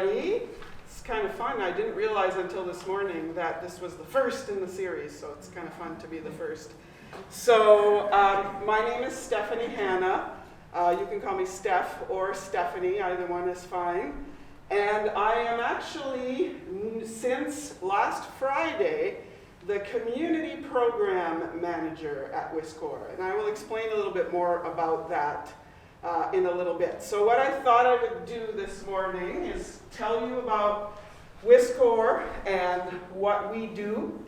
everybody. It's kind of fun. I didn't realize until this morning that this was the first in the series, so it's kind of fun to be the first. So my name is Stephanie Hanna. You can call me Steph or Stephanie, either one is fine. And I am actually, since last Friday, the community program manager at WisCorps. And I will explain a little bit more about that in a little bit. So what I thought I would do this morning is tell you about WisCorps and what we do.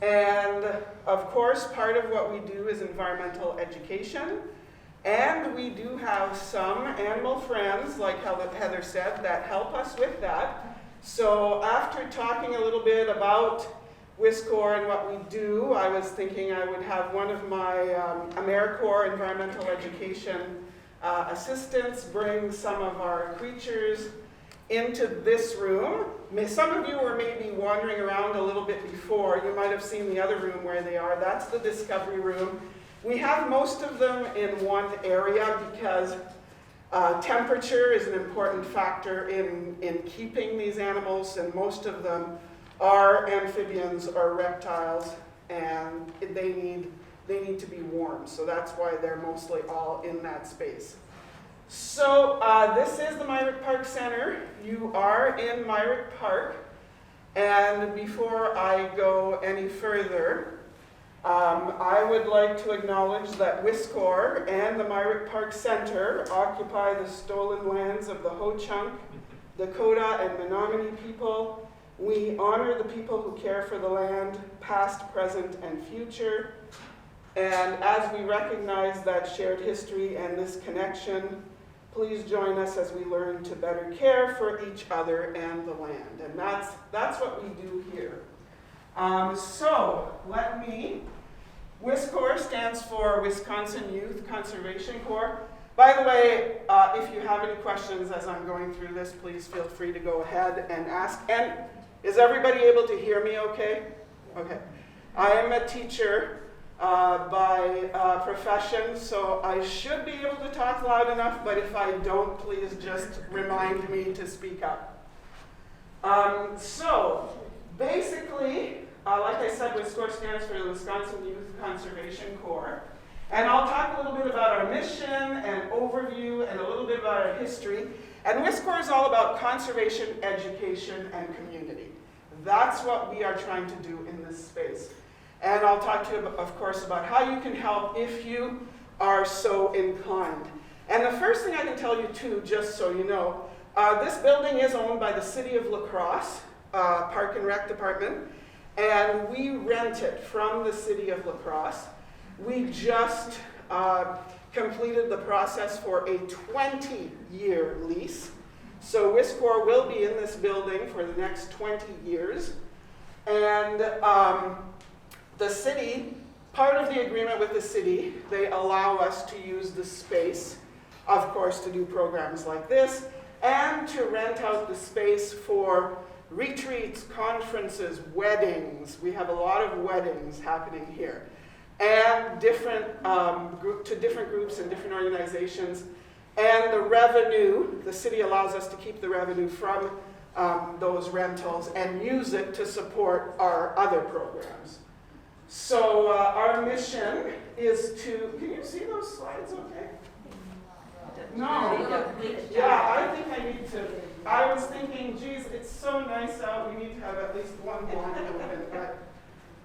And of course, part of what we do is environmental education. And we do have some animal friends, like Heather said, that help us with that. So after talking a little bit about WisCorps and what we do, I was thinking I would have one of my AmeriCorps environmental education assistants bring some of our creatures into this room. Some of you were maybe wandering around a little bit before. You might have seen the other room where they are. That's the discovery room. We have most of them in one area because temperature is an important factor in keeping these animals, and most of them are amphibians or reptiles, and they need to be warm. So that's why they're mostly all in that space. So this is the Myrick Park Center. You are in Myrick Park. And before I go any further, I would like to acknowledge that WisCorps and the Myrick Park Center occupy the stolen lands of the Ho-Chunk, Dakota, and Menominee people. We honor the people who care for the land, past, present, and future. And as we recognize that shared history and this connection, please join us as we learn to better care for each other and the land. And that's what we do here. WisCorps stands for Wisconsin Youth Conservation Corps. By the way, if you have any questions as I'm going through this, please feel free to go ahead and ask. And is everybody able to hear me okay? Okay. I am a teacher by profession, so I should be able to talk loud enough, but if I don't, please just remind me to speak up. Basically, like I said, WisCorps stands for the Wisconsin Youth Conservation Corps. And I'll talk a little bit about our mission and overview and a little bit about our history. And WisCorps is all about conservation, education, and community. That's what we are trying to do in this space. And I'll talk to you, of course, about how you can help if you are so inclined. And the first thing I can tell you, too, just so you know, this building is owned by the City of La Crosse, Park and Rec Department. And we rent it from the City of La Crosse. We just completed the process for a 20-year lease. So WisCorps will be in this building for the next 20 years. And the city, part of the agreement with the city, they allow us to use the space, of course, to do programs like this, and to rent out the space for retreats, conferences, weddings. We have a lot of weddings happening here. And different groups and different organizations. And the revenue, the city allows us to keep the revenue from those rentals and use it to support our other programs. So our mission is to, can you see those slides okay? No. Yeah, I think I need to. I was thinking, geez, it's so nice out. We need to have at least one blind open.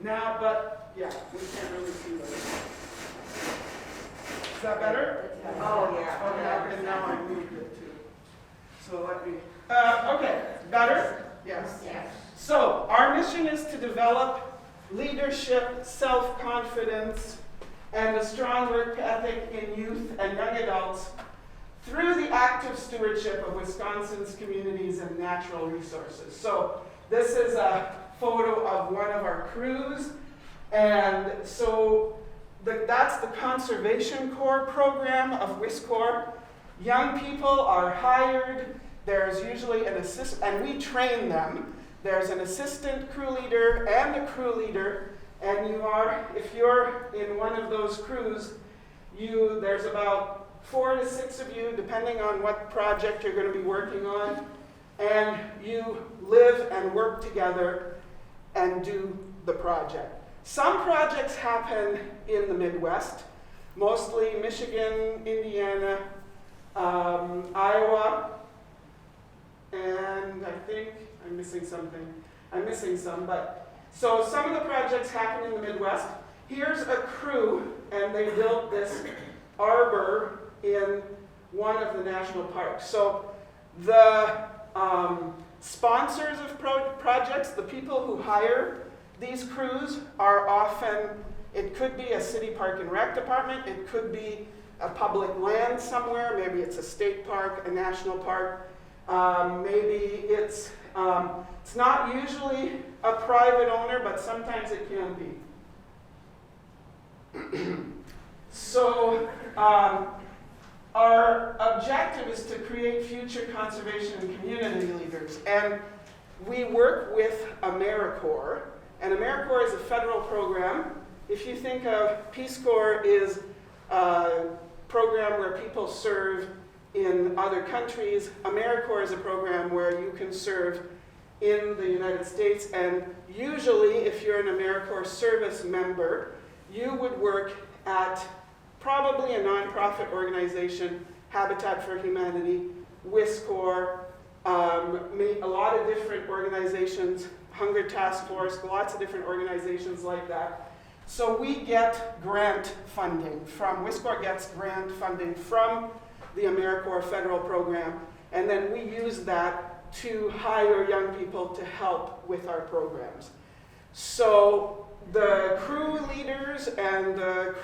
But yeah, we can't really see those. Is that better? Oh, yeah. Okay, and now I moved it too. So let me. Okay, better? Yes. Yes. So our mission is to develop leadership, self-confidence, and a strong work ethic in youth and young adults through the active stewardship of Wisconsin's communities and natural resources. So this is a photo of one of our crews. And so that's the Conservation Corps program of WisCorps. Young people are hired. There's usually an assistant, and we train them. There's an assistant crew leader and a crew leader. And if you're in one of those crews, there's about 4 to 6 of you, depending on what project you're going to be working on. and you live and work together and do the project. Some projects happen in the Midwest, mostly Michigan, Indiana, Iowa, and I think I'm missing something. I'm missing some, but so some of the projects happen in the Midwest. Here's a crew, and they built this arbor in one of the national parks. So the sponsors of projects, the people who hire these crews, are often, it could be a city park and rec department, it could be a public land somewhere, maybe it's a state park, a national park, maybe it's not usually a private owner, but sometimes it can be. So our objective is to create future conservation and community leaders. And we work with AmeriCorps. And AmeriCorps is a federal program. If you think of Peace Corps is a program where people serve in other countries, AmeriCorps is a program where you can serve in the United States. And usually, if you're an AmeriCorps service member, you would work at probably a nonprofit organization, Habitat for Humanity, WisCorps, a lot of different organizations, Hunger Task Force, lots of different organizations like that. So we get grant funding from, WisCorps gets grant funding from the AmeriCorps federal program, and then we use that to hire young people to help with our programs. So the crew leaders and the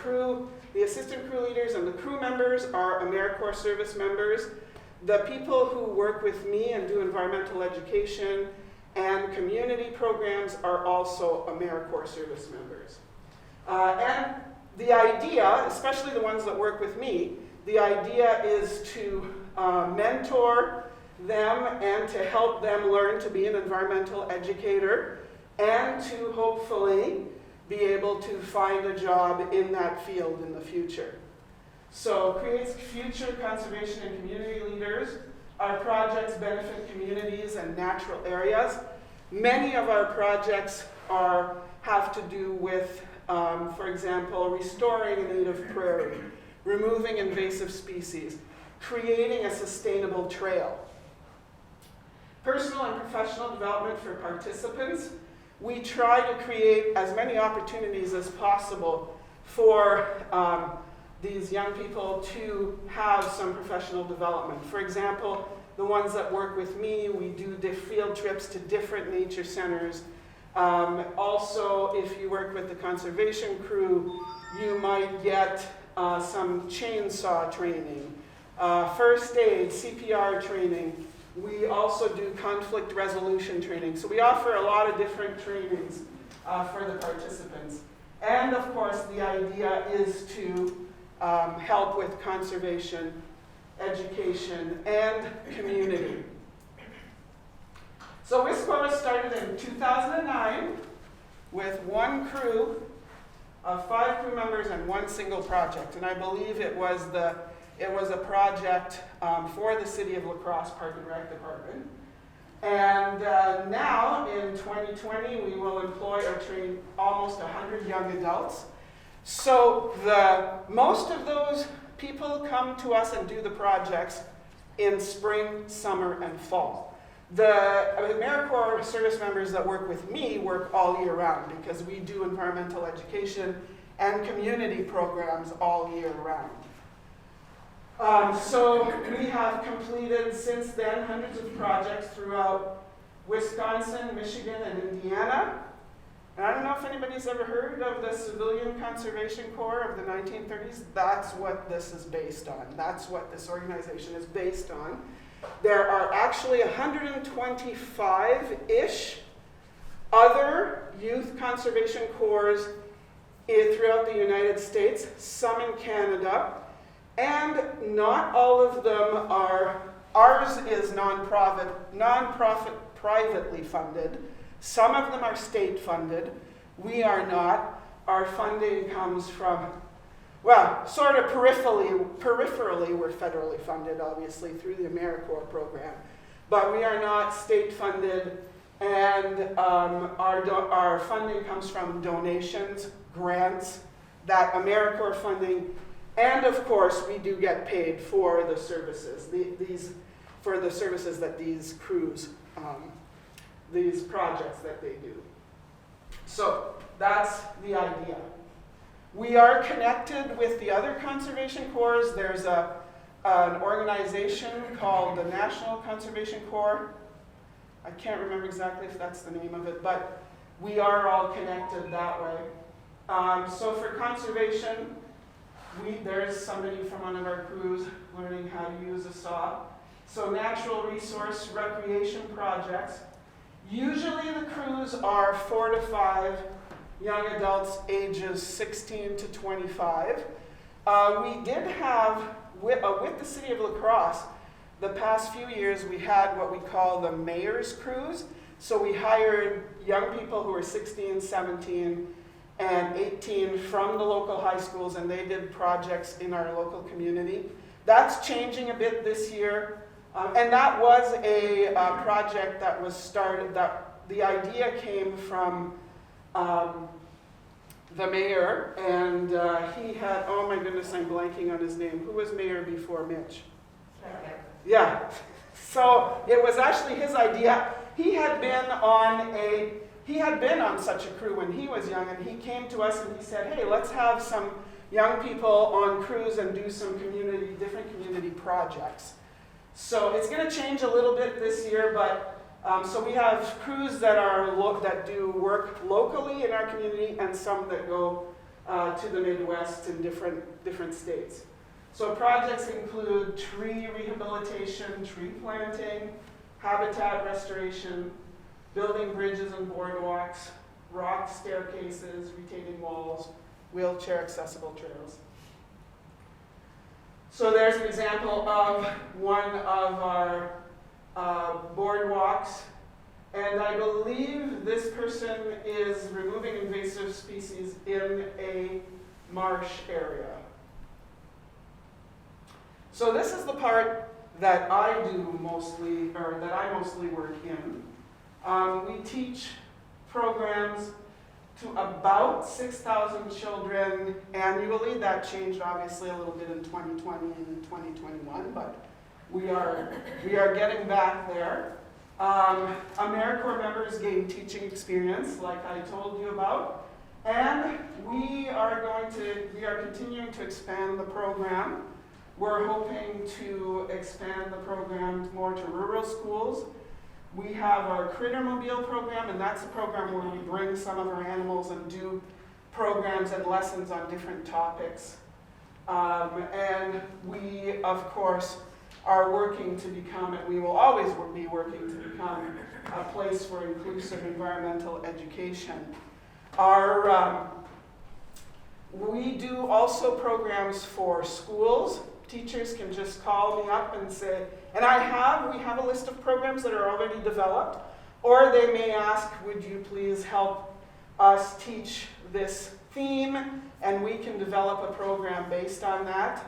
assistant crew leaders and the crew members are AmeriCorps service members. The people who work with me and do environmental education and community programs are also AmeriCorps service members. And the idea, especially the ones that work with me, the idea is to mentor them and to help them learn to be an environmental educator and to hopefully be able to find a job in that field in the future. So creates future conservation and community leaders. Our projects benefit communities and natural areas. Many of our projects have to do with, for example, restoring a native prairie, removing invasive species, creating a sustainable trail. Personal and professional development for participants. We try to create as many opportunities as possible for these young people to have some professional development. For example, the ones that work with me, we do field trips to different nature centers. Also, if you work with the conservation crew, you might get some chainsaw training, first aid, CPR training. We also do conflict resolution training. So we offer a lot of different trainings for the participants. And of course, the idea is to help with conservation, education, and community. So WisCorps started in 2009 with one crew of 5 crew members and one single project. And I believe it was a project for the City of La Crosse Park and Rec Department. And now, in 2020, we will employ or train almost 100 young adults. So most of those people come to us and do the projects in spring, summer, and fall. The AmeriCorps service members that work with me work all year round because we do environmental education and community programs all year round. So we have completed since then hundreds of projects throughout Wisconsin, Michigan, and Indiana. And I don't know if anybody's ever heard of the Civilian Conservation Corps of the 1930s. That's what this is based on. That's what this organization is based on. There are actually 125-ish other youth conservation corps throughout the United States, some in Canada, and not all of them are, ours is non-profit, privately funded. Some of them are state funded. We are not. Our funding comes from, well, sort of peripherally we're federally funded, obviously, through the AmeriCorps program. but we are not state funded, and our funding comes from donations, grants, that AmeriCorps funding, and of course we do get paid for the services, for the services that these crews, these projects that they do. So that's the idea. We are connected with the other conservation corps. There's an organization called the National Conservation Corps. I can't remember exactly if that's the name of it, but we are all connected that way. So for conservation, there's somebody from one of our crews learning how to use a saw. So natural resource recreation projects. Usually the crews are 4 to 5 young adults ages 16 to 25. We did have, with the city of La Crosse, the past few years we had what we call the mayor's crews. So we hired young people who were 16, 17, and 18 from the local high schools, and they did projects in our local community. That's changing a bit this year, and that was a project that was started, that the idea came from the mayor, and he had, oh my goodness, I'm blanking on his name. Who was mayor before Mitch? Yeah, so it was actually his idea. He had been on such a crew when he was young, and he came to us and he said, hey, let's have some young people on crews and do some different community projects. So it's going to change a little bit this year, but so we have crews that do work locally in our community, and some that go to the Midwest in different states. So projects include tree rehabilitation, tree planting, habitat restoration, building bridges and boardwalks, rock staircases, retaining walls, wheelchair accessible trails. So there's an example of one of our boardwalks, and I believe this person is removing invasive species in a marsh area. So this is the part that I do mostly, or that I mostly work in. We teach programs to about 6,000 children annually. That changed obviously a little bit in 2020 and 2021, but we are getting back there. AmeriCorps members gain teaching experience, like I told you about, and we are continuing to expand the program. We're hoping to expand the program more to rural schools. We have our Crittermobile program, and that's a program where we bring some of our animals and do programs and lessons on different topics. And we, of course, are working to become, and we will always be working to become, a place for inclusive environmental education. We do also programs for schools. Teachers can just call me up and say, and we have a list of programs that are already developed, or they may ask, would you please help us teach this theme, and we can develop a program based on that.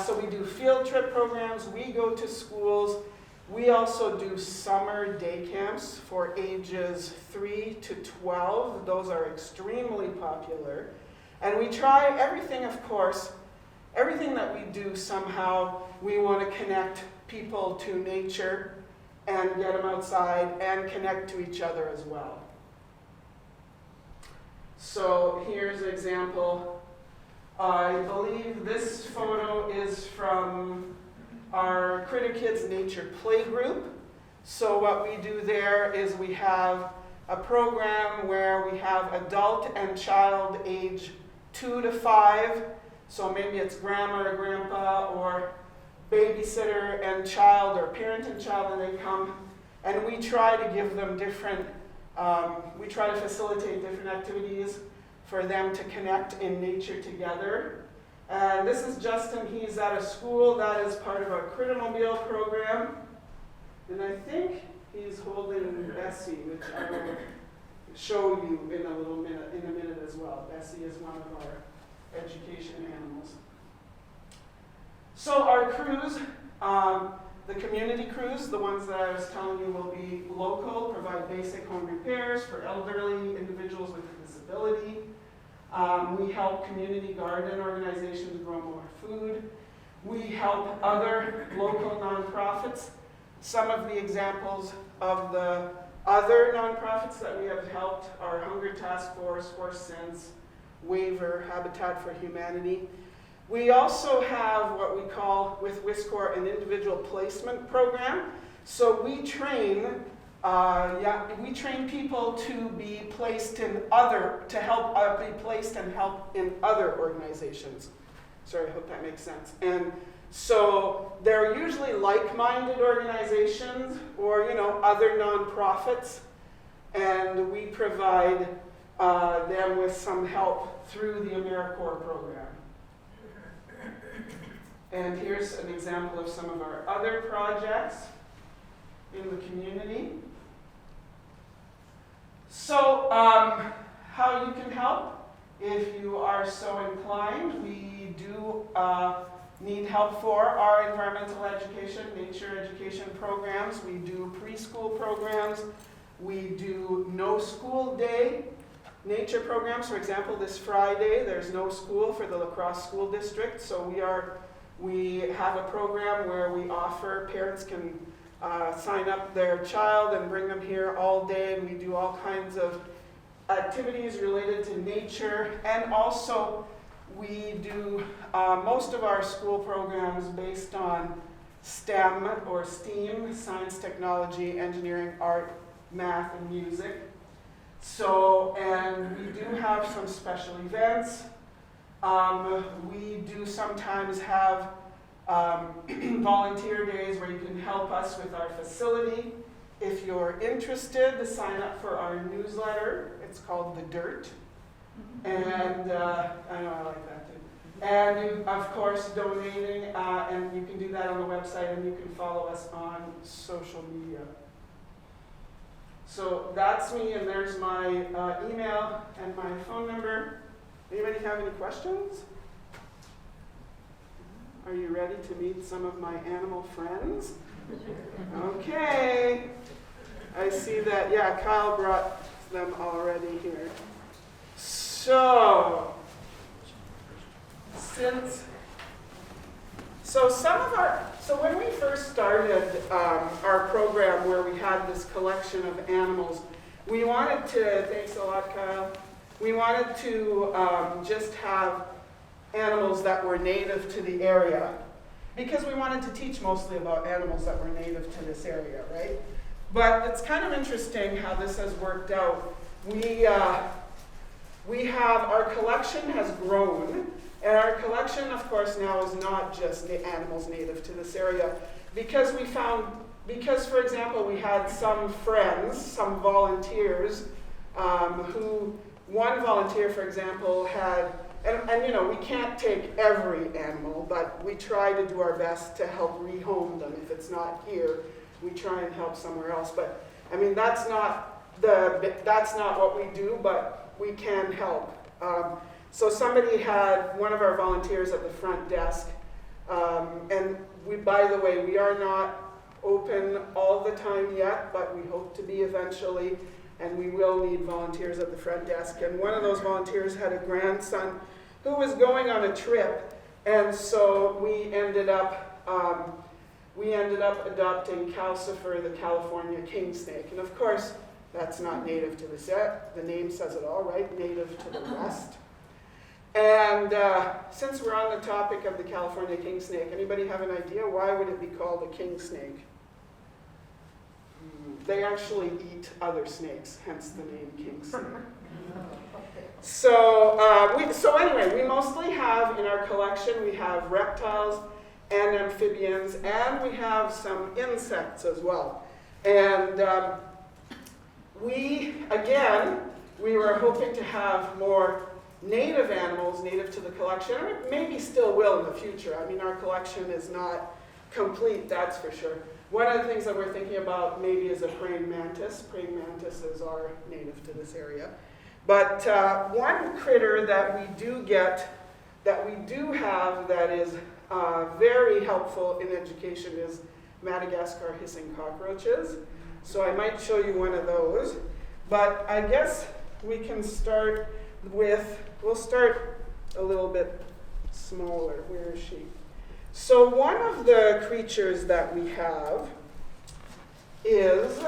So we do field trip programs, we go to schools, we also do summer day camps for ages 3 to 12. Those are extremely popular. And we try everything, of course, everything that we do somehow, we want to connect people to nature and get them outside and connect to each other as well. So here's an example. I believe this photo is from our Critter Kids Nature Playgroup. So what we do there is we have a program where we have adult and child age 2 to 5. So maybe it's grandma or grandpa or babysitter and child, or parent and child, and they come, and we try to give them we try to facilitate different activities for them to connect in nature together. And this is Justin. He's at a school that is part of our Crittermobile program. And I think he's holding Bessie, which I will show you in a minute as well. Bessie is one of our education animals. So our crews, The community crews, the ones that I was telling you will be local, provide basic home repairs for elderly individuals with a disability. We help community garden organizations grow more food. We help other local nonprofits. Some of the examples of the other nonprofits that we have helped are Hunger Task Force, Horse Sense, Waiver, Habitat for Humanity. We also have what we call, with WisCorps, an individual placement program. So we train people to be placed in be placed and help in other organizations. Sorry, I hope that makes sense. And so they're usually like-minded organizations or, other nonprofits, and we provide them with some help through the AmeriCorps program. And here's an example of some of our other projects in the community. So, how you can help? If you are so inclined, we do need help for our environmental education, nature education programs. We do preschool programs. We do no school day nature programs. For example, this Friday, there's no school for the La Crosse School District, so we have a program where we offer, parents can sign up their child and bring them here all day, and we do all kinds of activities related to nature. And also we do most of our school programs based on STEM or STEAM, science, technology, engineering, art, math, and music. So, and we do have some special events. We do sometimes have volunteer days where you can help us with our facility. If you're interested, to sign up for our newsletter. It's called The Dirt. And I know I like that too. And you, of course, donating, and you can do that on the website, and you can follow us on social media. So that's me, and there's my email and my phone number. Anybody have any questions? Are you ready to meet some of my animal friends? Okay. I see that, yeah, Kyle brought them already here. So when we first started our program where we had this collection of animals, we wanted to, thanks a lot, Kyle, we wanted to just have animals that were native to the area, because we wanted to teach mostly about animals that were native to this area, right? But it's kind of interesting how this has worked out. We have, our collection has grown, and our collection, of course, now is not just the animals native to this area, because for example, we had some friends, some volunteers, one volunteer, for example, had, and we can't take every animal, but we try to do our best to help rehome them. If it's not here, we try and help somewhere else. But I mean, that's not what we do, but we can help. So somebody had one of our volunteers at the front desk, and by the way, we are not open all the time yet, but we hope to be eventually, and we will need volunteers at the front desk. And one of those volunteers had a grandson who was going on a trip, and so we ended up adopting Calcifer, the California king snake. And of course, that's not native to the set. The name says it all, right? Native to the West. And since we're on the topic of the California king snake, anybody have an idea why would it be called a king snake? They actually eat other snakes, hence the name king snake. So anyway, we mostly have in our collection, we have reptiles and amphibians, and we have some insects as well. And we were hoping to have more native animals native to the collection, or maybe still will in the future. I mean, our collection is not complete, that's for sure. One of the things that we're thinking about maybe is a praying mantis. Praying mantises are native to this area. But one critter that we do have that is very helpful in education is Madagascar hissing cockroaches. So I might show you one of those. But I guess we can start with, we'll start a little bit smaller. Where is she? So one of the creatures that we have is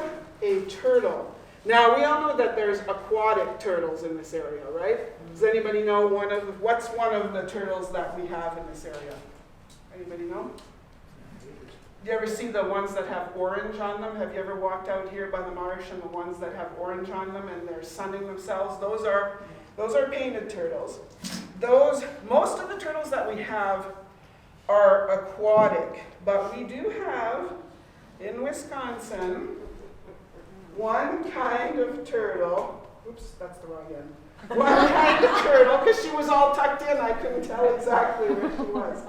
a turtle. Now, we all know that there's aquatic turtles in this area, right? Does anybody know what's one of the turtles that we have in this area? Anybody know? Do you ever see the ones that have orange on them? Have you ever walked out here by the marsh and the ones that have orange on them and they're sunning themselves? Those are painted turtles. Most of the turtles that we have are aquatic, but we do have in Wisconsin one kind of turtle. Oops, that's the wrong end. One kind of turtle, because she was all tucked in, I couldn't tell exactly where she was.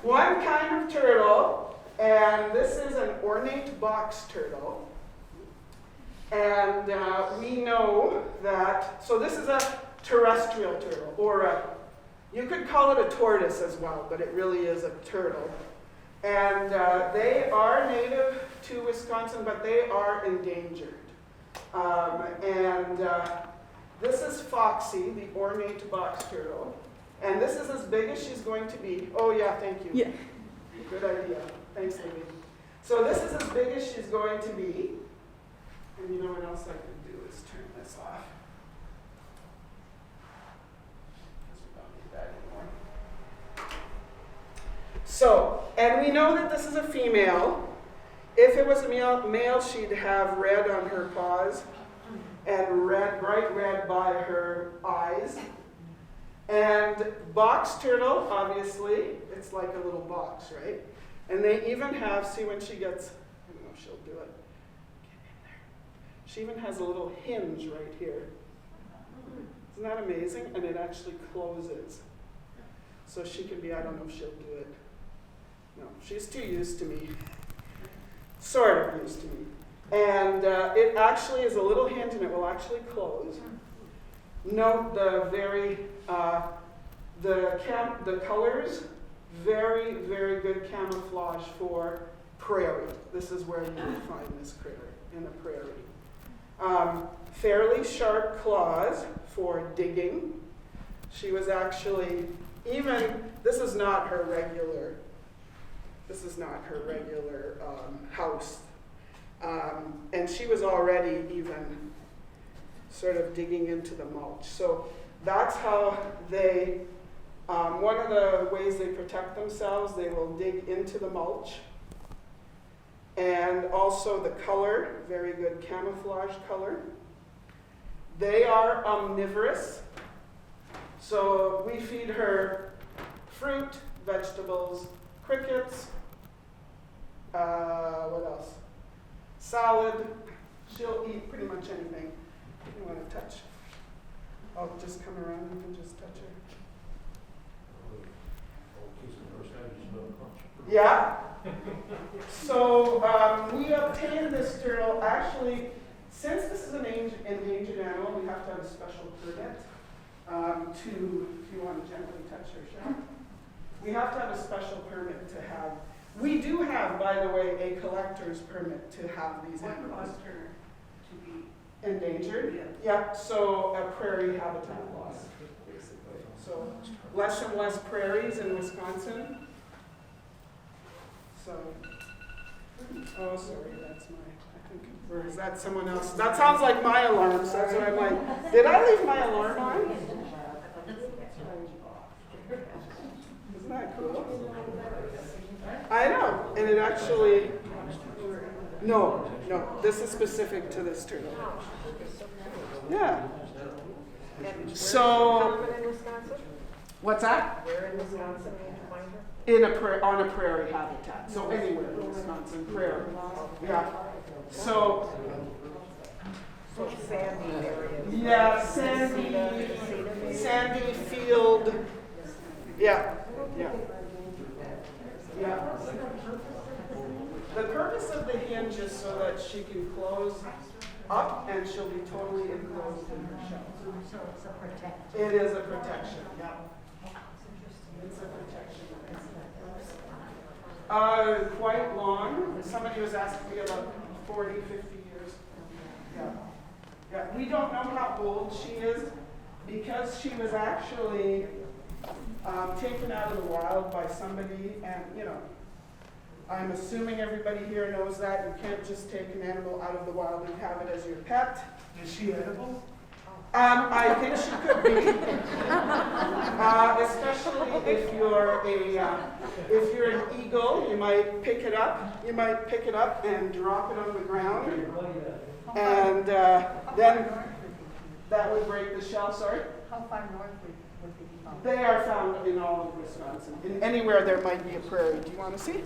One kind of turtle, and this is an ornate box turtle. And we know that, so this is a terrestrial turtle, or you could call it a tortoise as well, but it really is a turtle. And they are native to Wisconsin, but they are endangered. This is Foxy, the ornate box turtle. And this is as big as she's going to be. Oh yeah, thank you. Yeah. Good idea. Thanks, Libby. So this is as big as she's going to be. And you know what else I can do is turn this off. Because we don't need that anymore. So, and we know that this is a female. If it was a male, she'd have red on her paws and red, bright red by her eyes. And box turtle, obviously, it's like a little box, right? And they even have, see when she gets, I don't know if she'll do it. Get in there. She even has a little hinge right here. Isn't that amazing? And it actually closes. So she can be, I don't know if she'll do it. No, she's too used to me. Sort of used to me. And it actually is a little hinge and it will actually close. Note the the colors, very, very good camouflage for prairie. This is where you would find this critter, in a prairie. Fairly sharp claws for digging. She was actually, this is not her regular house. And she was already even sort of digging into the mulch. So that's how they, one of the ways they protect themselves, they will dig into the mulch. And also the color, very good camouflage color. They are omnivorous. So we feed her fruit, vegetables, crickets, what else? Salad. She'll eat pretty much anything. You want to touch? I'll just come around, you can just touch her. Yeah. So we obtained this turtle. Actually, since this is an endangered animal, we have to have a special permit if you want to gently touch her, Sean. We have to have a special permit to have. We do have, by the way, a collector's permit to have these animals. What caused her to be endangered? Yeah. So a prairie habitat loss, basically. So less and less prairies in Wisconsin. So, oh, sorry, that's my, I think, or is that someone else? That sounds like my alarm, so that's what I'm like, did I leave my alarm on? Isn't that cool? I know, and it actually, no, this is specific to this turtle. Yeah. So, what's that? Where in Wisconsin do you find her? On a prairie habitat, so anywhere in Wisconsin, prairie. Yeah. So sandy areas. Yeah, sandy field. Yeah. The purpose of the hinge is so that she can close up and she'll be totally enclosed in her shell. So it's a protection. It is a protection, yeah. It's a protection. Quite long. Somebody was asking me about 40, 50 years. Yeah. Yeah. We don't know how old she is because she was actually taken out of the wild by somebody, and I'm assuming everybody here knows that you can't just take an animal out of the wild and have it as your pet. Is she edible? I think she could be, especially if you're an eagle. You might pick it up. You might pick it up and drop it on the ground, and then that would break the shell. Sorry. How far north would they be found? They are found in all of Wisconsin. In anywhere there might be a prairie. Do you want to see?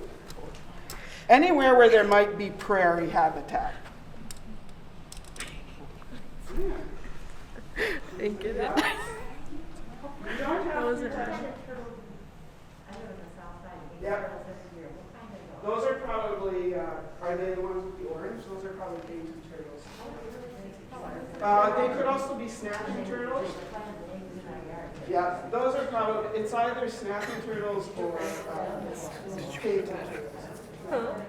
Anywhere where there might be prairie habitat. Yeah. Thank you. You don't have to touch it. I live in the south side. Yeah. Those are probably, are they the ones with the orange? Those are probably painted turtles. They could also be snapping turtles. Yeah, those are probably, it's either snapping turtles or painted turtles.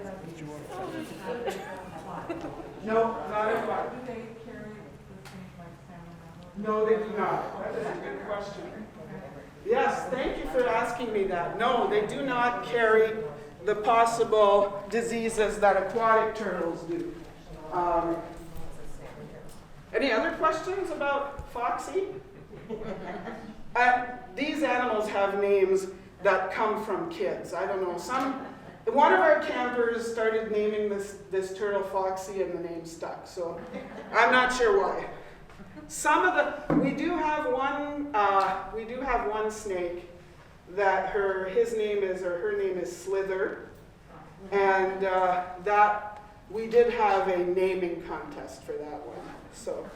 No, not everybody. Do they carry the things like salmon? No, they do not. That is a good question. Yes, thank you for asking me that. No, they do not carry the possible diseases that aquatic turtles do. Any other questions about Foxy? These animals have names that come from kids. I don't know. One of our campers started naming this turtle Foxy, and the name stuck. So I'm not sure why. We do have one snake that her name is Slither, and that we did have a naming contest for that one. So,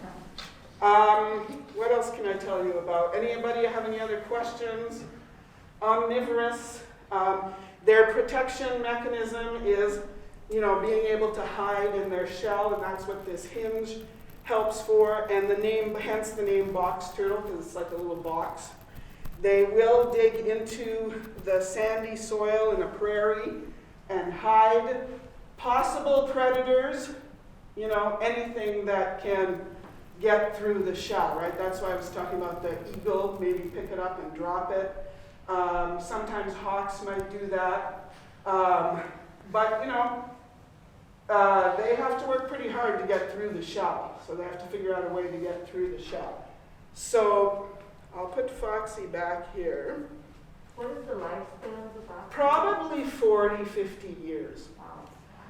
what else can I tell you about? Anybody have any other questions? Omnivorous. Their protection mechanism is, being able to hide in their shell, and that's what this hinge helps for, and hence the name box turtle, because it's like a little box. They will dig into the sandy soil in a prairie and hide possible predators, anything that can get through the shell, right? That's why I was talking about the eagle, maybe pick it up and drop it. Sometimes hawks might do that. But they have to work pretty hard to get through the shell. So they have to figure out a way to get through the shell. So I'll put Foxy back here. What is the lifespan of the fox? Probably 40, 50 years. Wow.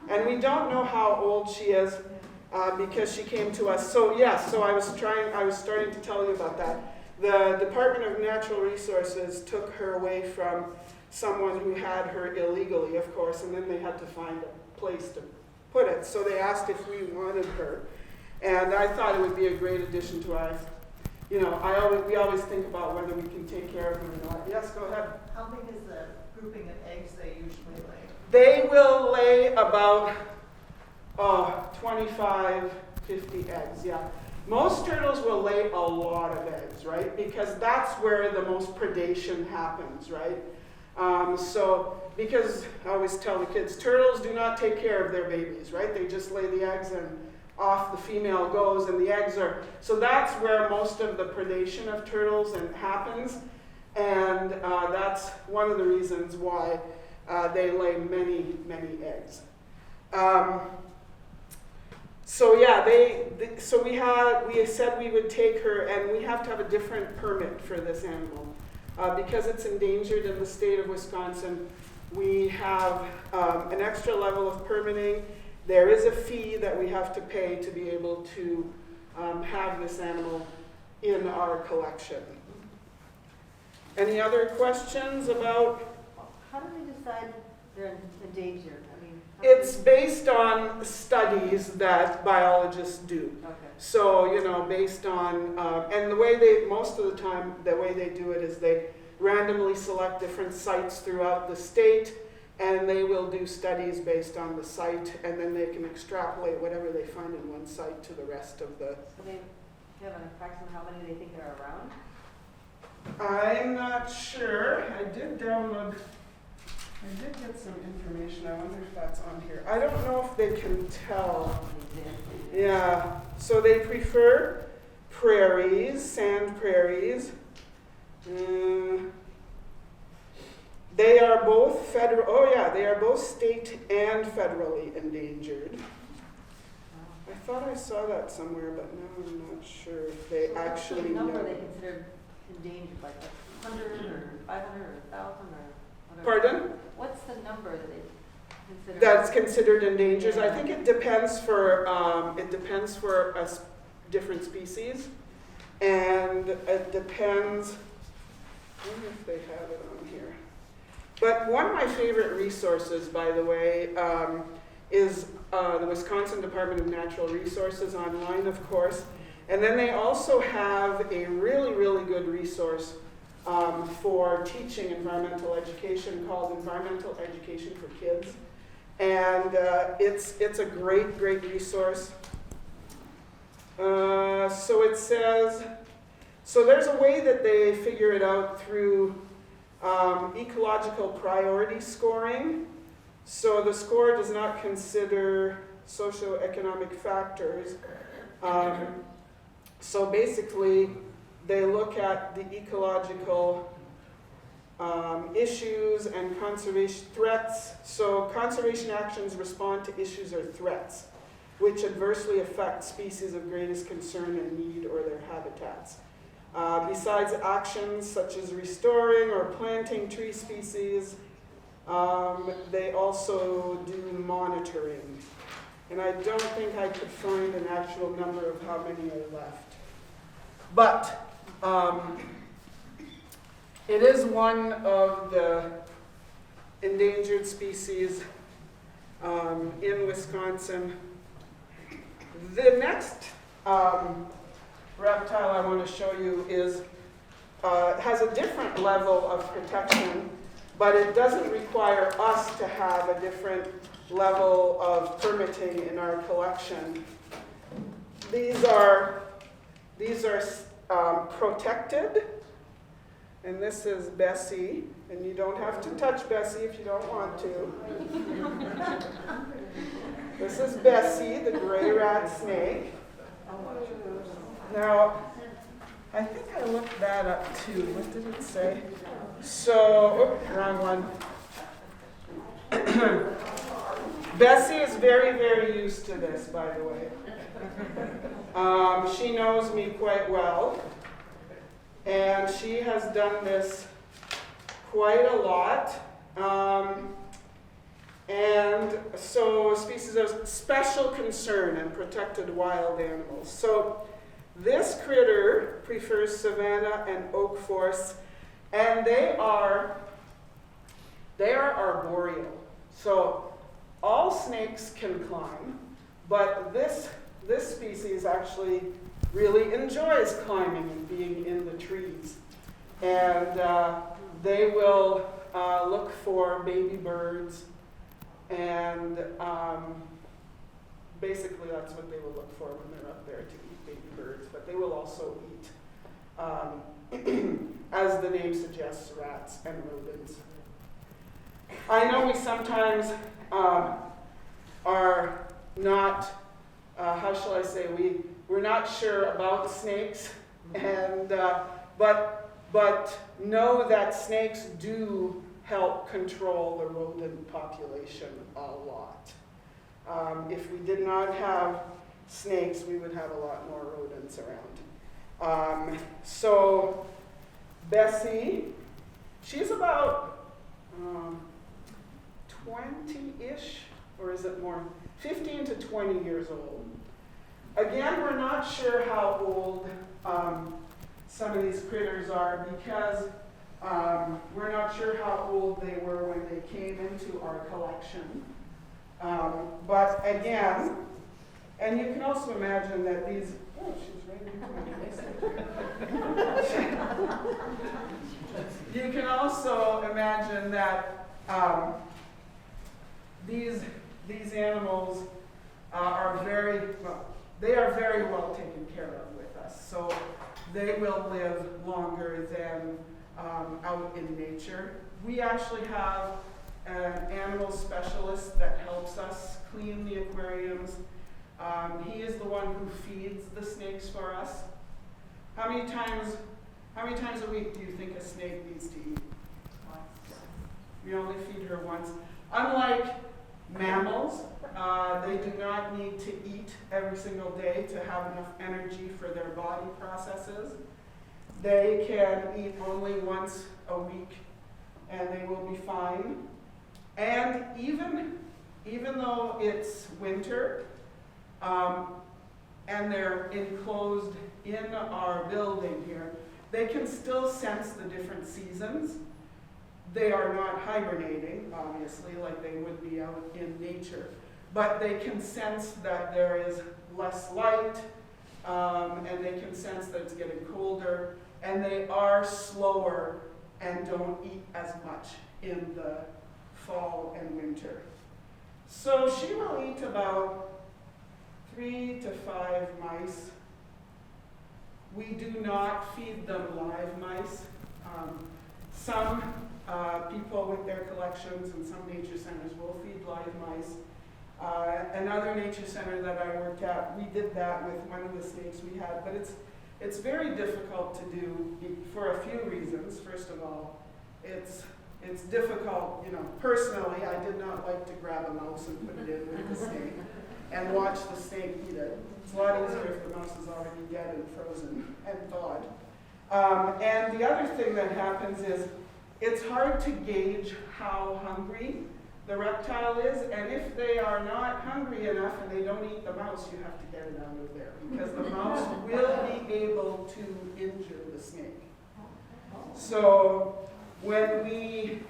And we don't know how old she is because she came to us. So yes, I was starting to tell you about that. The Department of Natural Resources took her away from someone who had her illegally, of course, and then they had to find a place to put it. So they asked if we wanted her. And I thought it would be a great addition to our, we always think about whether we can take care of them or not. Yes, go ahead. How big is the grouping of eggs they usually lay? They will lay about 25, 50 eggs, yeah. Most turtles will lay a lot of eggs, right? Because that's where the most predation happens, right? Because I always tell the kids, turtles do not take care of their babies, right? They just lay the eggs and off the female goes, and the eggs are, so that's where most of the predation of turtles happens, and that's one of the reasons why they lay many, many eggs. We said we would take her, and we have to have a different permit for this animal. Because it's endangered in the state of Wisconsin, we have an extra level of permitting. There is a fee that we have to pay to be able to have this animal in our collection. Any other questions about? How do they decide they're endangered? It's based on studies that biologists do. Okay. So, based on, and most of the time, the way they do it is they randomly select different sites throughout the state, and they will do studies based on the site, and then they can extrapolate whatever they find in one site to the rest of the. So they have an approximate how many they think are around? I'm not sure. I did download I did get some information. I wonder if that's on here. I don't know if they can tell. Yeah, so they prefer prairies, sand prairies. They are both federal, oh yeah, they are both state and federally endangered. I thought I saw that somewhere, but now I'm not sure if they actually What's the number know. they consider endangered, like 100 or 500 or 1,000 or whatever? Pardon? What's the number that they consider? That's considered endangered. I Yeah. think it depends for different species, and it depends. I wonder if they have it on here. But one of my favorite resources, by the way, is the Wisconsin Department of Natural Resources online, of course. And then they also have a really, really good resource for teaching environmental education called Environmental Education for Kids. And it's a great, great resource. So it says, so there's a way that they figure it out through ecological priority scoring. So the score does not consider socioeconomic factors. So basically, they look at the ecological issues and conservation threats. So conservation actions respond to issues or threats which adversely affect species of greatest concern and need or their habitats. Besides actions such as restoring or planting tree species, they also do monitoring. And I don't think I could find an actual number of how many are left. But it is one of the endangered species in Wisconsin. The next reptile I want to show you is has a different level of protection, but it doesn't require us to have a different level of permitting in our collection. These are protected, and this is Bessie, and you don't have to touch Bessie if you don't want to. This is Bessie, the gray rat snake. Now, I think I looked that up too. What did it say? So, wrong one. Bessie is very, very used to this, by the way. She knows me quite well, and she has done this quite a lot. And so species of special concern and protected wild animals. So this critter prefers savanna and oak forests, and they are arboreal. So all snakes can climb, but this species actually really enjoys climbing and being in the trees. And they will look for baby birds, and basically that's what they will look for when they're up there, to eat baby birds. But they will also eat, as the name suggests, rats and rodents. I know we sometimes are not, how shall I say, we're not sure about snakes, and but know that snakes do help control the rodent population a lot. If we did not have snakes, we would have a lot more rodents around. So Bessie, she's about 20-ish, or is it more? 15 to 20 years old. Again, we're not sure how old some of these critters are, because we're not sure how old they were when they came into our collection. But again, and you can also imagine that these, oh, she's right into my face. You can also imagine that these animals are very well taken care of with us. So they will live longer than out in nature. We actually have an animal specialist that helps us clean the aquariums. He is the one who feeds the snakes for us. How many times a week do you think a snake needs to eat? We only feed her once. Unlike mammals, they do not need to eat every single day to have enough energy for their body processes. They can eat only once a week and they will be fine. And even though it's winter, and they're enclosed in our building here, they can still sense the different seasons. They are not hibernating, obviously, like they would be out in nature, but they can sense that there is less light, and they can sense that it's getting colder, and they are slower and don't eat as much in the fall and winter. So she will eat about 3 to 5 mice. We do not feed them live mice. Some people with their collections and some nature centers will feed live mice. Another nature center that I worked at, we did that with one of the snakes we had, but it's very difficult to do for a few reasons. First of all, it's difficult, personally, I did not like to grab a mouse and put it in with the snake and watch the snake eat it. It's a lot easier if the mouse is already dead and frozen and thawed. And the other thing that happens is it's hard to gauge how hungry the reptile is, and if they are not hungry enough and they don't eat the mouse, you have to get it out of there, because the mouse will be able to injure the snake. So when we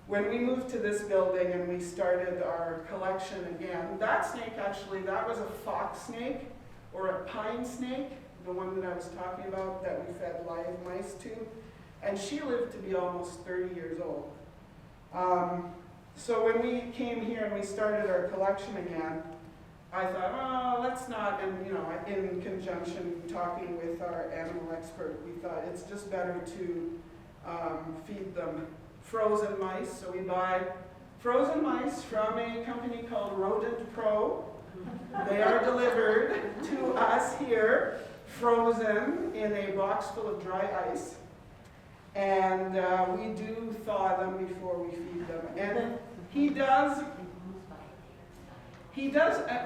moved to this building and we started our collection again, that snake actually, that was a fox snake or a pine snake, the one that I was talking about that we fed live mice to, and she lived to be almost 30 years old. So when we came here and we started our collection again, I thought, oh, let's not, and in conjunction talking with our animal expert, we thought it's just better to feed them frozen mice. So we buy frozen mice from a company called Rodent Pro. They are delivered to us here, frozen in a box full of dry ice. And we do thaw them before we feed them. And he does,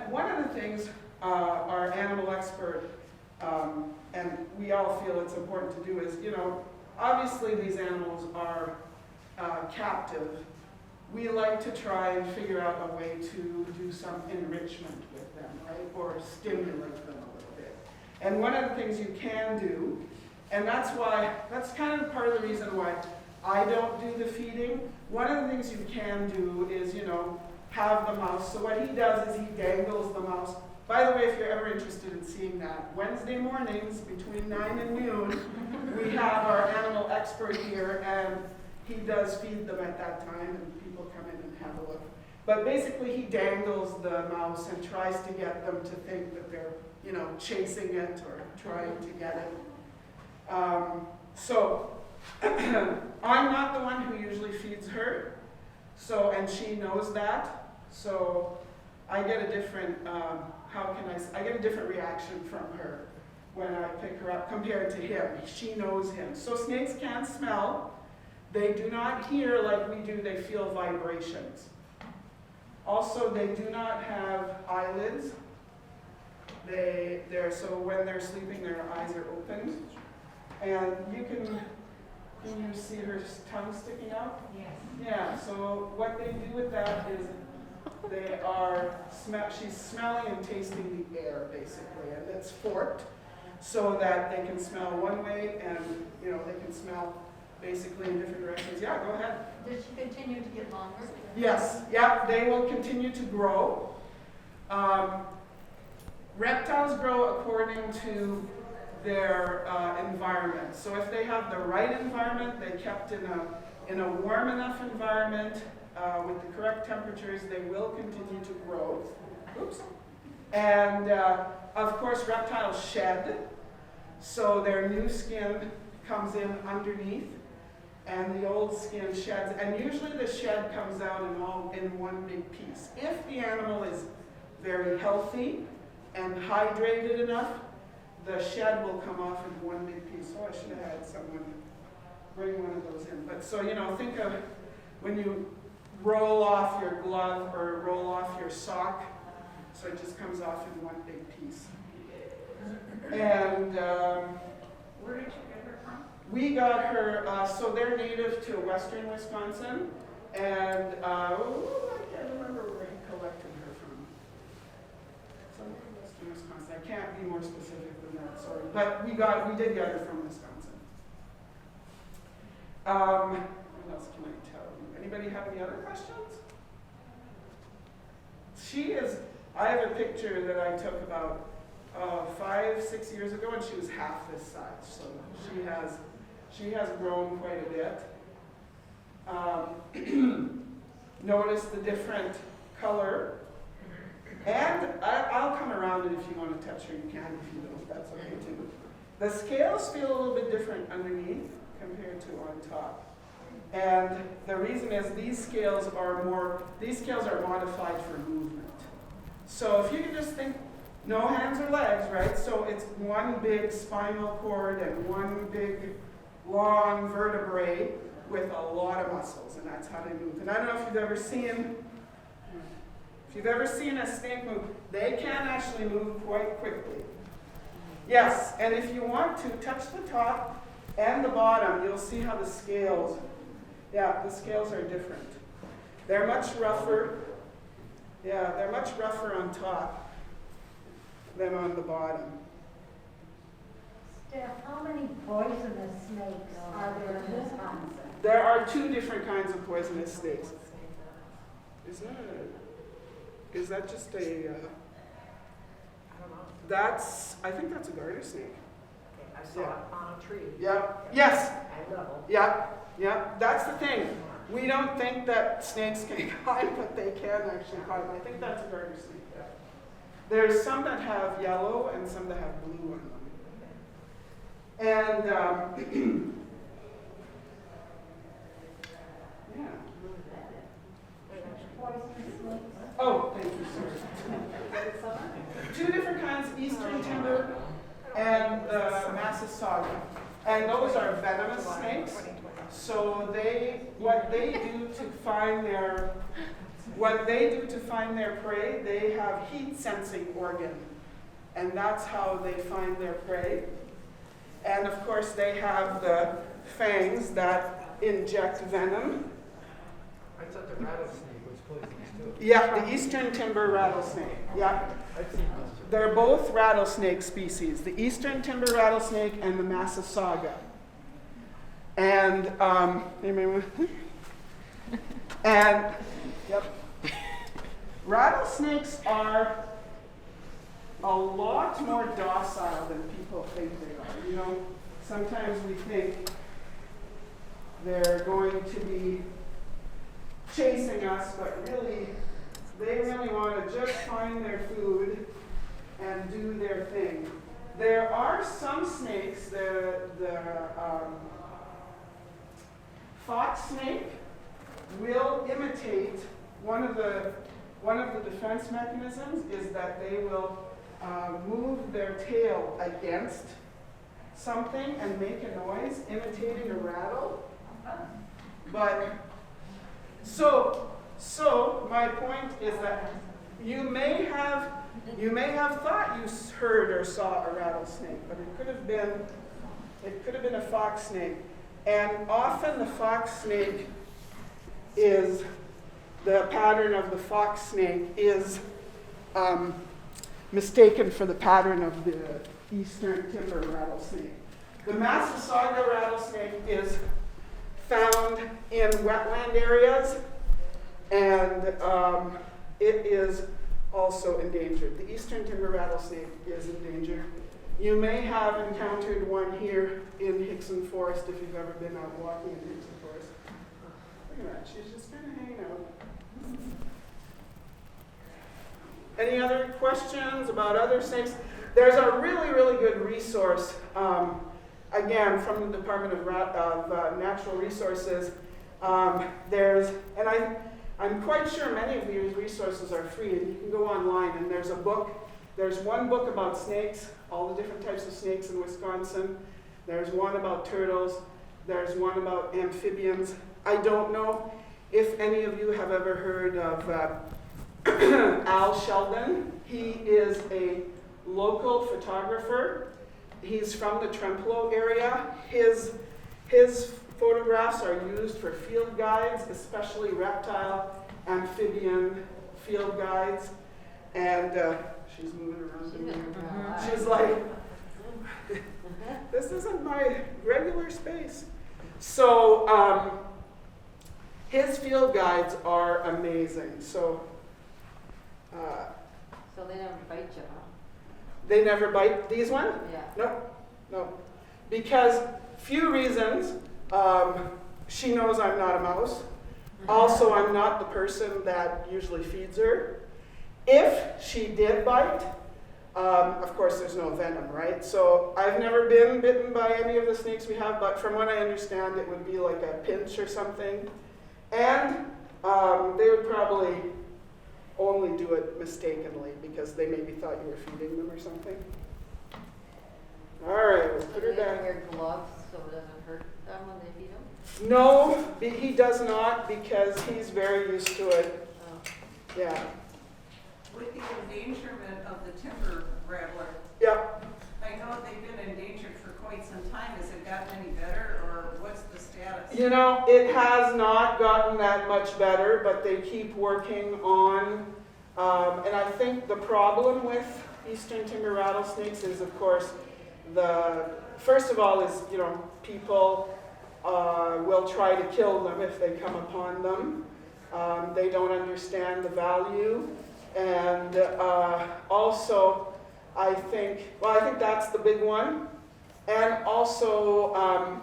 one of the things our animal expert, and we all feel it's important to do is, obviously these animals are captive. We like to try and figure out a way to do some enrichment with them, right? Or stimulate them a little bit. And one of the things you can do, and that's kind of part of the reason why I don't do the feeding. One of the things you can do is, have the mouse. So what he does is he dangles the mouse. By the way, if you're ever interested in seeing that, Wednesday mornings between 9 and noon, we have our animal expert here, and he does feed them at that time, and people come in and have a look. But basically, he dangles the mouse and tries to get them to think that they're, chasing it or trying to get it. So I'm not the one who usually feeds her, and she knows that. So I get a different, I get a different reaction from her when I pick her up compared to him. She knows him. So snakes can't smell. They do not hear like we do. They feel vibrations. Also, they do not have eyelids. So when they're sleeping, their eyes are open. And can you see her tongue sticking out? Yes. Yeah, so what they do with that is she's smelling and tasting the air, basically, and it's forked so that they can smell one way and, they can smell basically in different directions. Yeah, go ahead. Does she continue to get longer? Yes, yeah, they will continue to grow. Reptiles grow according to their environment. So if they have the right environment, they're kept in a warm enough environment with the correct temperatures, they will continue to grow. Oops. And of course, reptiles shed, so their new skin comes in underneath. and the old skin sheds, and usually the shed comes out in one big piece. If the animal is very healthy and hydrated enough, the shed will come off in one big piece. So I should have had someone bring one of those in. But so, think of when you roll off your glove or roll off your sock, so it just comes off in one big piece. And Where did you get her from? we got her, so they're native to western Wisconsin, and I can't remember where he collected her from. Somewhere in western Wisconsin. I can't be more specific than that, sorry. But we did get her from Wisconsin. What else can I tell you? Anybody have any other questions? I have a picture that I took about 5-6 years ago, and she was half this size. So she has grown quite a bit. Notice the different color. And I'll come around, and if you want to touch her, you can. If you don't, that's okay too. The scales feel a little bit different underneath compared to on top. And the reason is these scales are modified for movement. So if you can just think, no hands or legs, right? So it's one big spinal cord and one big long vertebrae with a lot of muscles, and that's how they move. And I don't know if you've ever seen a snake move. They can actually move quite quickly. Yes, and if you want to touch the top and the bottom, you'll see how the scales are different. They're much rougher. Yeah, they're much rougher on top than on the bottom. Steph, how many poisonous snakes are there in Wisconsin? There are 2 different kinds of poisonous snakes. Is that just a, I don't know. I think that's a garter snake. Okay, I saw it on a tree. Yep. Yes. At level. Yep. That's the thing. We don't think that snakes can climb, but they can actually climb. I think that's a garter snake. There's some that have yellow and some that have blue on them. And yeah. Poisonous snakes? Oh, thank you, sir. 2 different kinds, eastern timber and the Madagascar. And those are venomous snakes. So what they do to find their prey, they have heat sensing organ. And that's how they find their prey. And of course they have the fangs that inject venom. I thought the rattlesnake was poisonous too. Yeah, the eastern timber rattlesnake. Yeah. I've seen those too. They're both rattlesnake species, the eastern timber rattlesnake and the Madagascar. And yep. Rattlesnakes are a lot more docile than people think they are. Sometimes we think they're going to be chasing us, but really, they really want to just find their food and do their thing. There are some snakes, the fox snake will imitate one of the defense mechanisms is that they will move their tail against something and make a noise imitating a rattle. But so my point is that you may have thought you heard or saw a rattlesnake, but it could have been a fox snake. And often the fox snake the pattern of the fox snake is mistaken for the pattern of the eastern timber rattlesnake. The Madagascar rattlesnake is found in wetland areas, and it is also endangered. The eastern timber rattlesnake is endangered. You may have encountered one here in Hickson Forest if you've ever been out walking in Hickson Forest. Look at that, she's just kind of hanging out. Any other questions about other snakes? There's a really, really good resource again, from the Department of Natural Resources, I'm quite sure many of these resources are free, and you can go online, and there's one book about snakes, all the different types of snakes in Wisconsin. There's one about turtles. There's one about amphibians. I don't know if any of you have ever heard of Al Sheldon. He is a local photographer. He's from the Trempealeau area. His photographs are used for field guides, especially reptile, amphibian field guides. And she's moving around in there. She's like, this isn't my regular space. So his field guides are amazing. So they never bite you, huh? they never bite these one? Yeah. No. Because few reasons. She knows I'm not a mouse. Also, I'm not the person that usually feeds her. If she did bite, of course there's no venom, right? So I've never been bitten by any of the snakes we have, but from what I understand, it would be like a pinch or something. And they would probably only do it mistakenly because they maybe thought you were feeding them or something. All right, we'll put her Do they down. wear gloves so it doesn't hurt them when they feed them? No, he does not because he's very used to it. Oh. Yeah. With the endangerment of the timber rattler, Yep. I know they've been endangered for quite some time. Has it gotten any better, or what's the status? You know, it has not gotten that much better, but they keep working on, and I think the problem with eastern timber rattlesnakes is, of course, first of all is, people will try to kill them if they come upon them. They don't understand the value. And also, I think that's the big one. And also,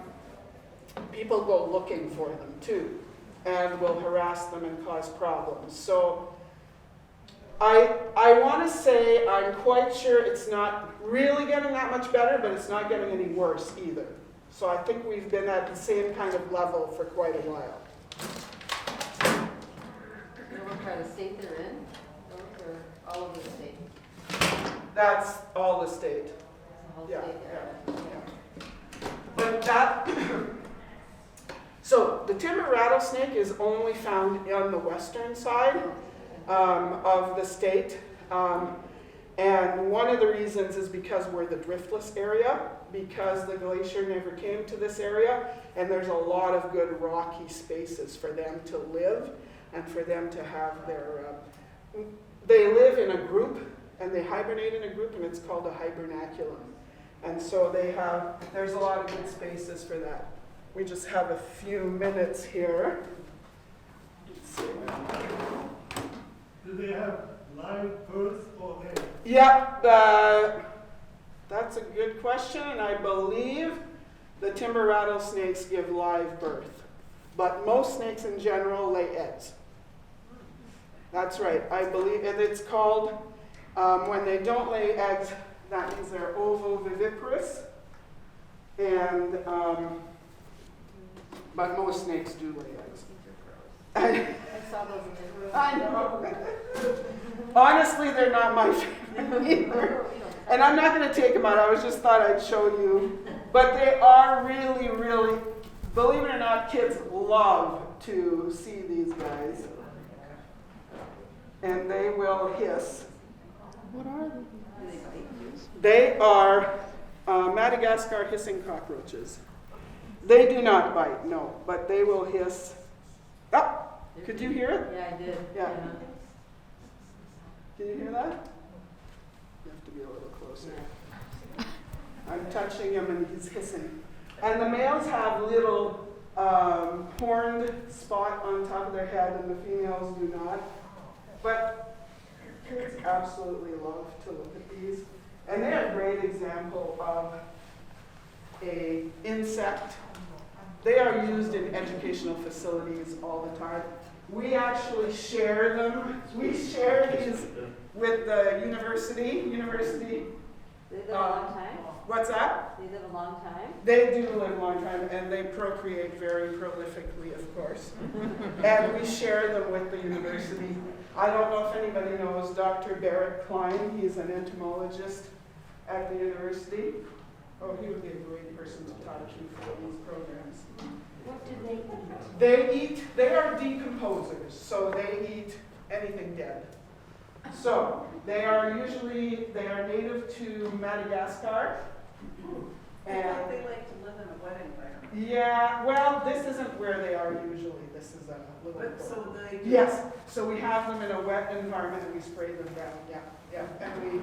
people go looking for them too, and will harass them and cause problems. So I want to say I'm quite sure it's not really getting that much better, but it's not getting any worse either. So I think we've been at the same kind of level for quite a while. You ever try to state they're in? Or all over the state? That's all the state. The whole Yeah, state, But so the timber rattlesnake is only found on the western side of the state. And one of the reasons is because we're the driftless area, because the glacier never came to this area, and there's a lot of good rocky spaces for them to live and for them to have they live in a group and they hibernate in a group, and it's called a hibernaculum. And so there's a lot of good spaces for that. We just have a few minutes here. Let's see. Do they have live births for them? Yeah, that's a good question, and I believe the timber rattlesnakes give live birth. But most snakes in general lay eggs. That's right, I believe, and it's called, when they don't lay eggs, that means they're ovoviviparous. And, but most snakes do lay eggs. I saw those in the I know. Honestly, they're not my favorite either. And I'm not going to take them out. I just thought I'd show you. But they are really, really, believe it or not, kids love to see these guys. And they will hiss. What are they? Do they bite? They are Madagascar hissing cockroaches. They do not bite, no, but they will hiss. Oh, could you hear it? Yeah, I did. Yeah. Can you hear that? You have to be a little closer. I'm touching him and he's hissing. And the males have little horned spot on top of their head, and the females do not. But kids absolutely love to look at these. And they're a great example of an insect. They are used in educational facilities all the time. We actually share them. We share these with the university. They've been a long time? What's that? They live a long time? They do live a long time, and they procreate very prolifically, of course. And we share them with the university. I don't know if anybody knows Dr. Barrett Klein. He's an entomologist at the university. Oh, he would be a great person to talk to for these programs. What do they eat? They are decomposers, so they eat anything dead. So they are native to Madagascar. I thought they like to live in a wet environment. Yeah, well, this isn't where they are usually. This is a little. But so they do. Yes, so we have them in a wet environment and we spray them down. Yeah, and we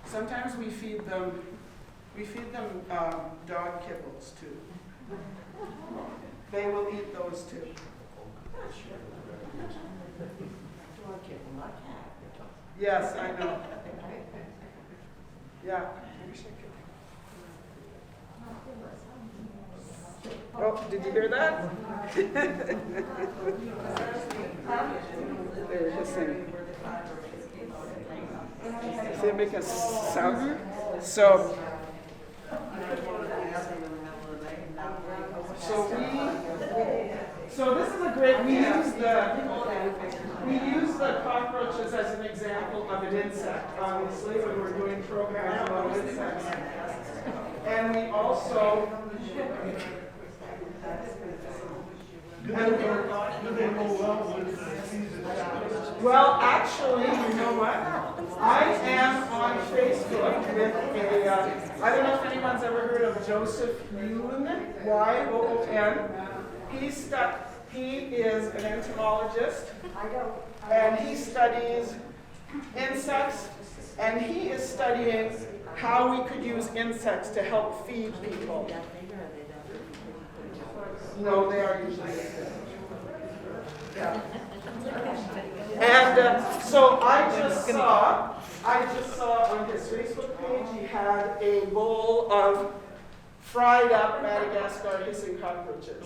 sometimes we feed them. Dog kibbles too. They will eat those too. Yes, I know. Yeah. Oh, did you hear that? They were hissing. See it make a sound? So this is a great, we use the cockroaches as an example of an insect, obviously, when we're doing programs about insects. And we also, Do they go well with the season? well, actually, you know what? I am on Facebook with I don't know if anyone's ever heard of Joseph Yoon, Y-O-O-N. He is an entomologist, and he studies insects, and he is studying how we could use insects to help feed people. No, they are usually. Yeah. And so I just saw on his Facebook page he had a bowl of fried up Madagascar hissing cockroaches.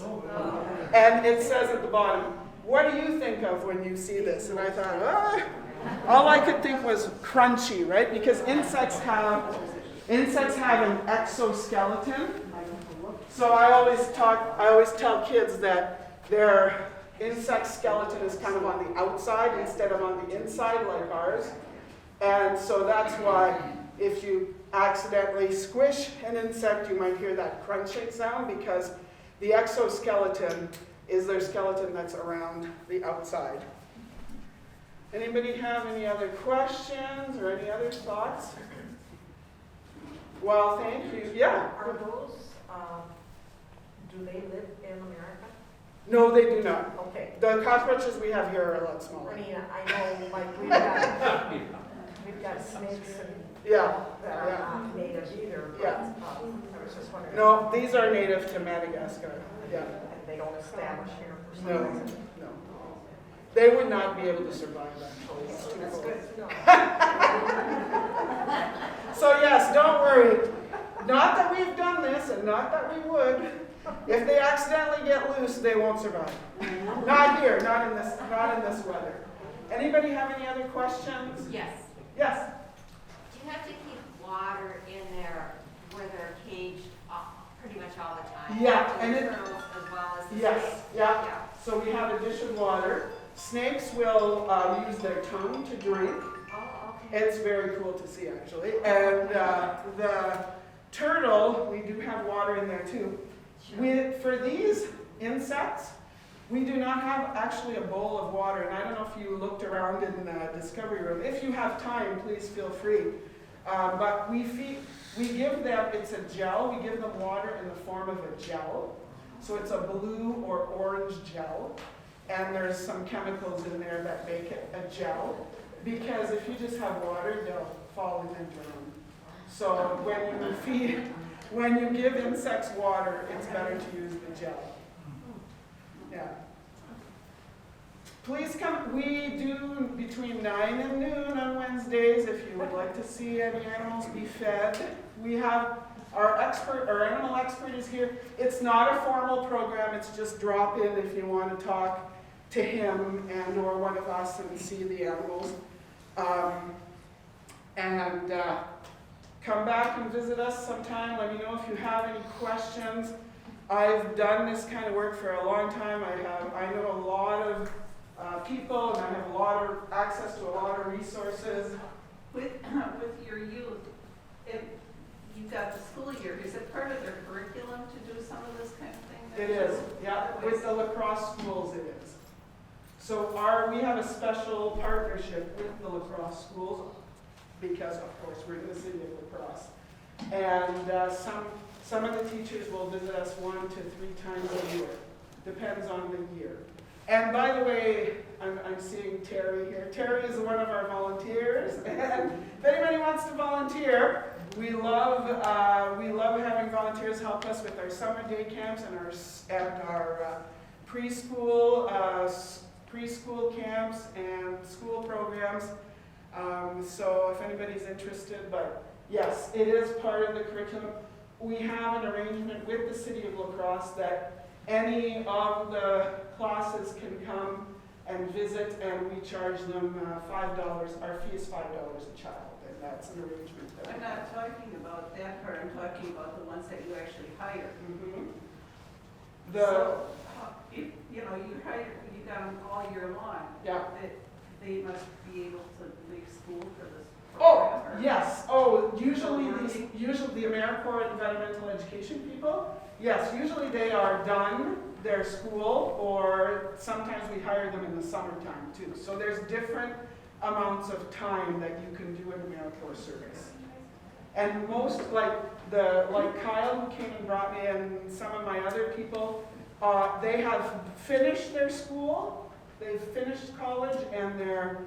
And it says at the bottom, what do you think of when you see this? And I thought, all I could think was crunchy, right? Because insects have an exoskeleton. So I always tell kids that their insect skeleton is kind of on the outside instead of on the inside like ours. And so that's why if you accidentally squish an insect, you might hear that crunching sound, because the exoskeleton is their skeleton that's around the outside. Anybody have any other questions or any other thoughts? Well, thank you. Yeah. Are those, do they live in America? No, they do not. Okay. The cockroaches we have here are a lot smaller. I mean, I know, like, we've got snakes and Yeah. that are not native either, but Yeah. I was just wondering. No, these are native to Madagascar. Yeah. And they don't establish here for some No, reason. no. They would not be able to survive actually. It's too That's cold. good to know. So yes, don't worry. Not that we've done this and not that we would. If they accidentally get loose, they won't survive. Not here, not in this weather. Anybody have any other questions? Yes. Yes. Do you have to keep water in there where they're caged pretty much all the time? Yeah, And the turtles as well as the Yes, snakes? yeah. Yeah. So we have a dish of water. Snakes will use their tongue to drink. Oh, okay. It's very cool to see, actually. And the turtle, we do have water in there too. For these insects, we do not have actually a bowl of water. And I don't know if you looked around in the discovery room. If you have time, please feel free. But we give them, it's a gel. We give them water in the form of a gel. So it's a blue or orange gel. And there's some chemicals in there that make it a gel. Because if you just have water, they'll fall in and drown. So when you give insects water, it's better to use the gel. Yeah. Please come. We do between 9 and noon on Wednesdays if you would like to see any animals be fed. We have our animal expert is here. It's not a formal program. It's just drop in if you want to talk to him and or one of us and see the animals. come back and visit us sometime. Let me know if you have any questions. I've done this kind of work for a long time. I know a lot of people, and I have a lot of access to a lot of resources. With your youth, if you've got the school year, is it part of their curriculum to do some of this kind of thing? It is, yeah. With the lacrosse schools, it is. So we have a special partnership with the lacrosse schools because, of course, we're in the city of La Crosse. And some of the teachers will visit us 1 to 3 times a year. Depends on the year. And by the way, I'm seeing Terry here. Terry is one of our volunteers. And if anybody wants to volunteer, we love having volunteers help us with our summer day camps and our preschool camps and school programs. So if anybody's interested, but yes, it is part of the curriculum. We have an arrangement with the city of La Crosse that any of the classes can come and visit, and we charge them $5. Our fee is $5 a child, and that's an arrangement that I'm not talking about that part, I'm talking about the ones that you actually hire. Mhm. So, if, you got them all year long. Yeah. They must be able to leave school for this Oh, program? or- yes. Usually the AmeriCorps Environmental Education people, yes, usually they are done their school, or sometimes we hire them in the summertime too. So there's different amounts of time that you can do an AmeriCorps service. And most, like Kyle, who came and brought me, and some of my other people, they have finished their school, they've finished college, and they're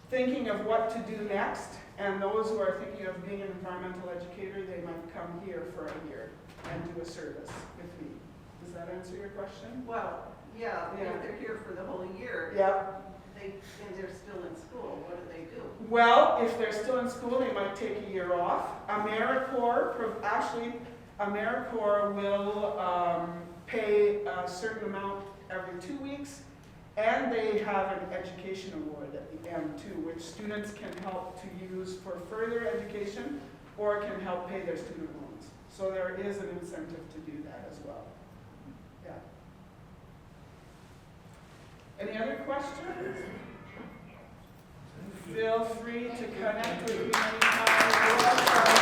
thinking of what to do next. And those who are thinking of being an environmental educator, they might come here for a year and do a service with me. Does that answer your question? Well, yeah, Yeah. if they're here for the whole year, Yeah. and they're still in school, what do they do? Well, if they're still in school, they might take a year off. AmeriCorps will pay a certain amount every 2 weeks, and they have an education award at the end too, which students can help to use for further education or can help pay their student loans. So there is an incentive to do that as well. Yeah. Any other questions? Feel free to connect with me anytime.